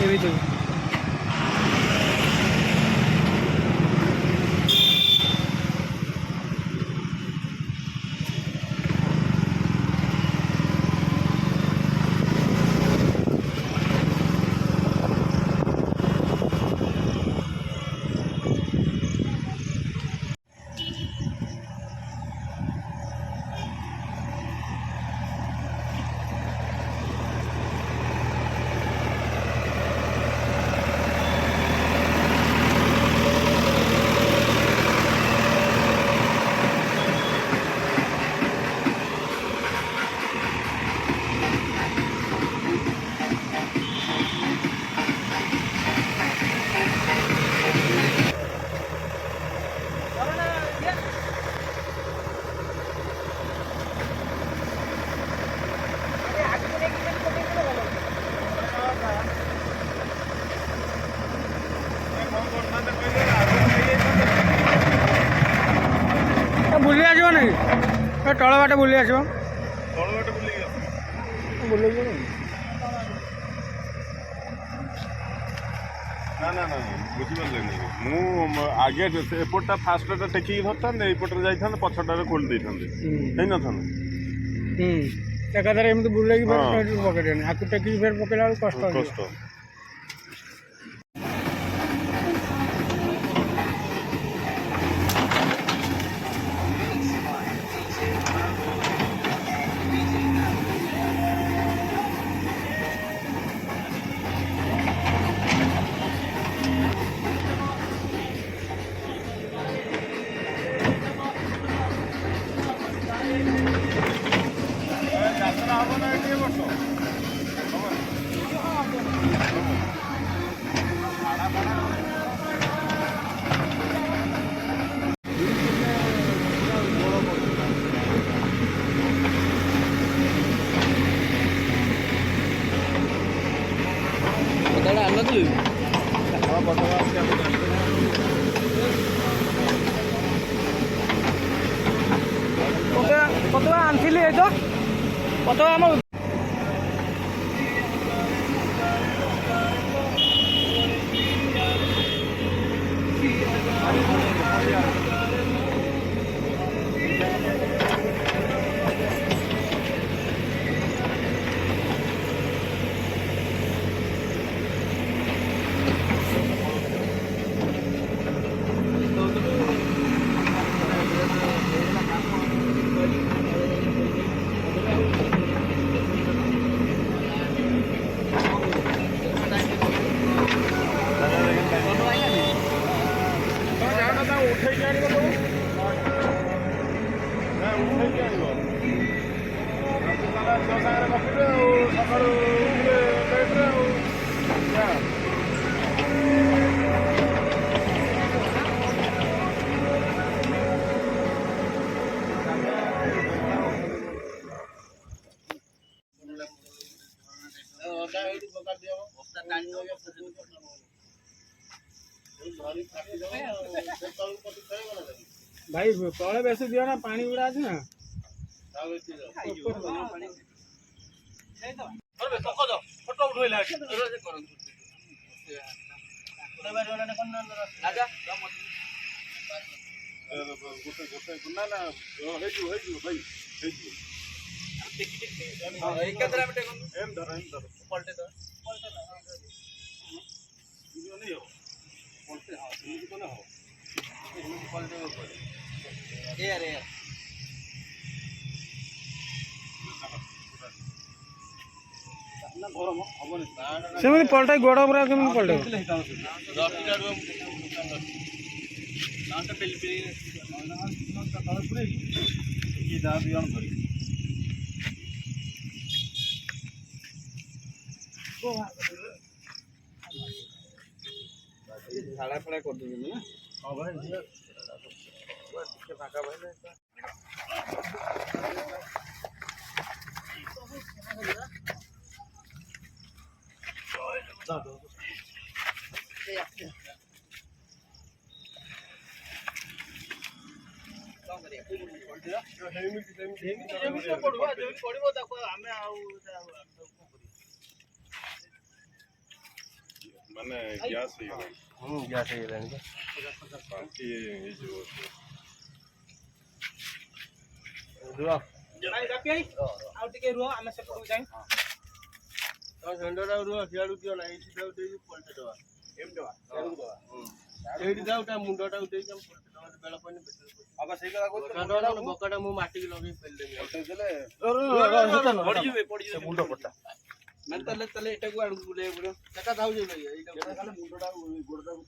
ଭିତରୁ। बुली आसो ना तल बाट बुली आसो बुले ना ना ना बुझिपारे मु आगे एपटा फास्ट टेकिक धरता एपटे जाता पछटारे खोल देता एकाधर एमती बुले पकड़े आपको टेकिक फेर पकड़ा कष्ट कष्ट कत आनी तो कत आम भाई तले बेस दियो ना पानी गुड़ा अच्छे ना सेमती पलटा गोड़ पूरा केमी पलटा झाड़ा फड़ा कर दूँ ना हाँ भाई फाँका भाई ମାନେ ଗ୍ୟାସ୍ ହେଇଗଲାଣି ଗ୍ୟାସ୍ ହେଇଗଲାଣି ବାନ୍ତି ହେଇଯିବ ରୁହ ଆଉ ଟିକେ ରୁହ ଆମେ ସେପଟକୁ ଯାଇ ତମ ଷେଣ୍ଢଟା ରୁହ ସିଆଡ଼କୁ ଦିଅ ନା ଏଇଠି ତାକୁ ଦେଇକି ପଲଟେଇ ଦେବା ସେଇଠି ଯାଉ ତା ମୁଣ୍ଡଟାକୁ ଦେଇକି ଆମେ ପଲଟେଇ ଦେବା ବେଳ ପଇଲେ ବକାଟା ମୁଁ ମାଟିକି ଲଗେଇ ଫେରିଦେବି ପଡ଼ିଯିବେ ମୁଣ୍ଡ ପଟା ମାନେ ତାହେଲେ ଏଟାକୁ ଆଡ଼କୁ ବୁଲେଇବାକୁ ପଡ଼ିବ ସେଟା ଥାଉଛି ଭାଇ ଏଇଟା ମୁଣ୍ଡଟାକୁ ଗୋଡ଼ଟାକୁ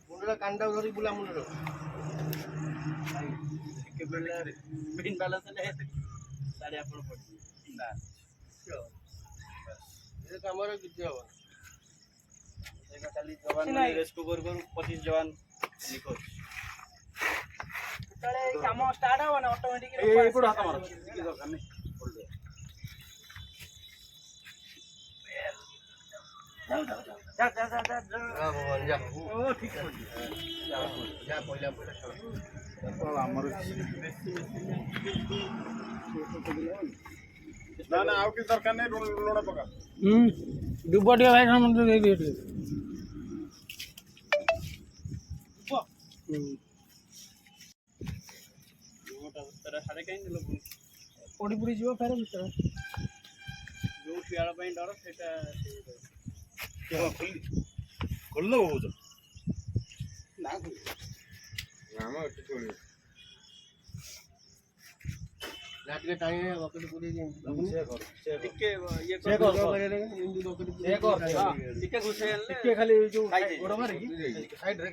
ମୁଣ୍ଡଟା କାନଟାକୁ ଧରି ବୁଲା ମୁଣ୍ଡଟା ବିନ୍ ବାଲାନ୍ସ ହେଲେ ସାଡ଼େ ଆପଣ ପଡ଼ିଯିବେ ନା ଏ କାମରେ କିଛି ହବ କାଲି ଯବାନ ରେସ୍କ୍ୟୁ କରୁ କରୁ 25 ଯବାନ ନିଖୋଜ ଯେତେବେଳେ କାମ ଷ୍ଟାର୍ଟ ହବ ନା ଅଟୋମେଟିକ ଏଇପଟ ହାତ ମାର କିଛି ଦରକାର ନାହିଁ ଯାଉ ଯାଉ ଯାଉ ଯା ଯା ଯା ଯା ଯା ଓ ଠିକ ଅଛି ଯା ପଇଲା ଆମର ନା ନା ଆଉ କିଛି ଦରକାର ନାହିଁ ଲୁଣ ପକା ଡୁବ ଟିକେ ଭାଇ ସମସ୍ତେ ଦେଇଦିଅ ଟିକେ ପଡ଼ି ପଡ଼ି ଯିବ ଫେର ଭିତରେ ଯୋଉ ଶିଆଳ ପାଇଁ ଡର ସେଇଟା ଖୋଲିଦେବ କହୁଛ ନା ଆମ ଏଠି ଶୁଣିବ ନା ଟିକେ ଟାଣି ବକେଟ ପୁରେଇ ଟିକେ ଇଏ ଟିକେ ଘୁଷେଇ ଆଣିଲେ ଟିକେ ଖାଲି ଯୋଉ ଗୋଡ଼ ମାରିକି ସାଇଡରେ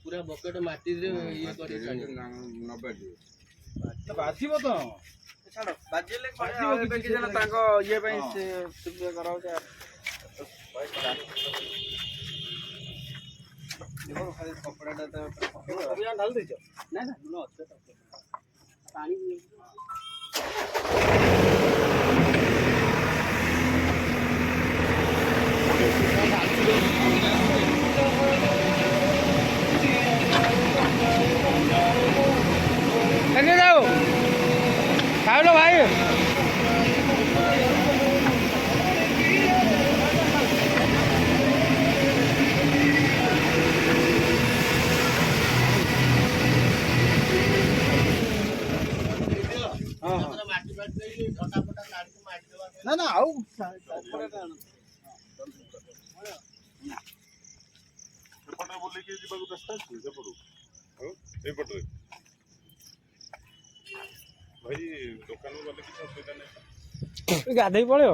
ପୁରା ବକେଟ ମାଟିରେ ଇଏ କରି ବାଜିବ ତ ଛାଡ଼ ବାଜିଲେ ତାଙ୍କ ଇଏ ପାଇଁ ସେ ଇଏ କରାଉଛି ଖାଲି କପଡ଼ାଟା ଢାଲି ଦେଇଛ ନା ନା ଲୁଣ ଅଛି ପାଣି ଯାଉ ଖାଇଲ ଭାଇ ନା ନା ଆଉ ସେପଟେ ବୁଲିକି ଯିବାକୁ ଚେଷ୍ଟା ଅଛି ସେପଟୁ ଏଇପଟରେ ଭାଇ ଦୋକାନକୁ ଗଲେ କିଛି ଅସୁବିଧା ନାହିଁ ଗାଧେଇ ପଳେଇବ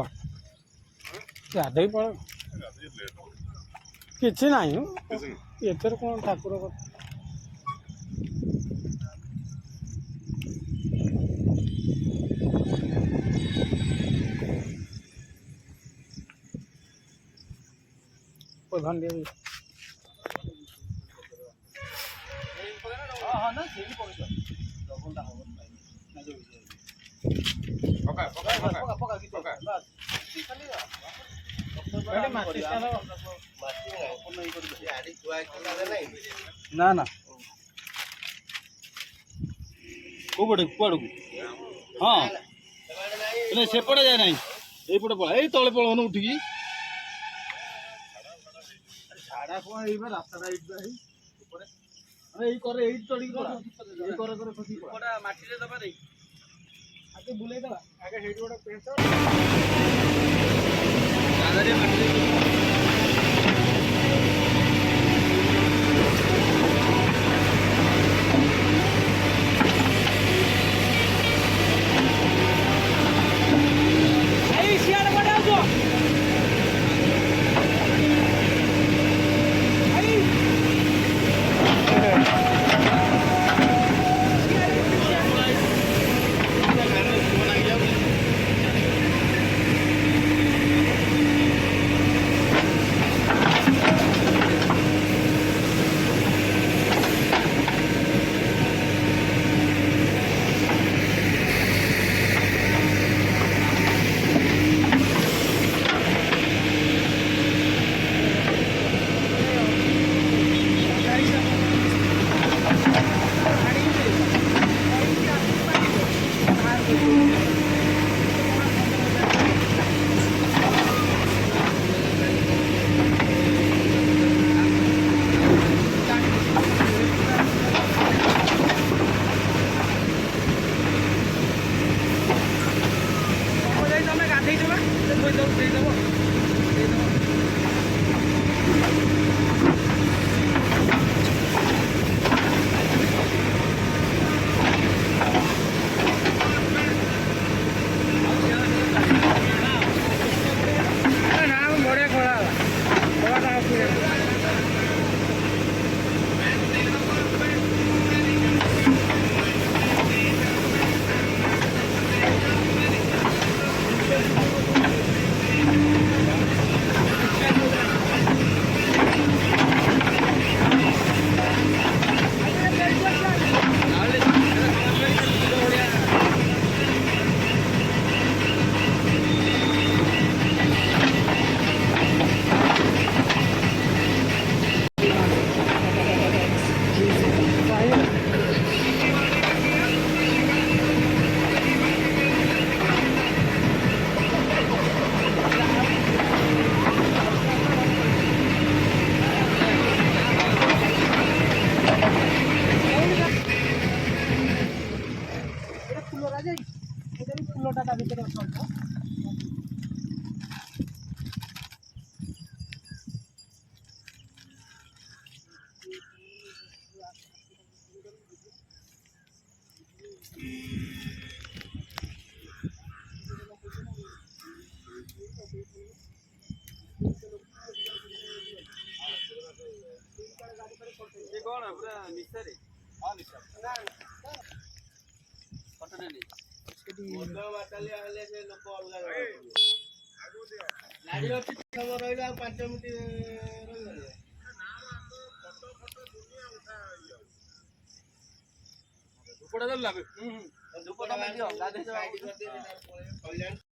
ଗାଧେଇ ପଳେଇବ ଗାଧେଇ ଲେଟ୍ ହବ କିଛି ନାହିଁ କିଛି ନାହିଁ ଏଥିରେ କ'ଣ ଠାକୁର କଥା ପ୍ରଧାନ ଦେବୀ ହଁ ନା ସେଇଠି ପକେଇଛ ଡବଲଟା ହବ ନା ନା କୋଉ ପଟେ କୁଆଡ଼କୁ ହଁ ସେପଟେ ଯାଏ ନାହିଁ ଏଇପଟେ ପଳା ଏଇ ତଳେ ପଳଉନ ଉଠିକି ଛାଡ଼ା କ'ଣ ଏଇ ରାସ୍ତାଟା ଏଇଠି ଉପରେ ଏଇ କରେ ଏଇଠି ଚଢ଼ିକି ଏଇ କରେ ଖସିକି ମାଟିରେ ଦେବା ଦେଇ ଆগে ବୁଲେଇ ଦେବା ଆগে ସେଇଠି ଗୋଟେ ପେଣ୍ଟ ये कौन है पूरा निशा रे हां निशा पटने नहीं ମଦ ବାଟାଲିଆ ହେଲେ ସେ ଲୋକ ଅଲଗା ଗାଡି ଅଛି ସମୟ ରହିଲେ ଆଉ 5 ମିନିଟ ରହିଗଲେ ଧୂପଟା ଦେଲା ଧୂପଟା ବାନ୍ଧିବ ଗାଧେଇ ସାଇଡ କରିଦେଇ କଲ୍ୟାଣ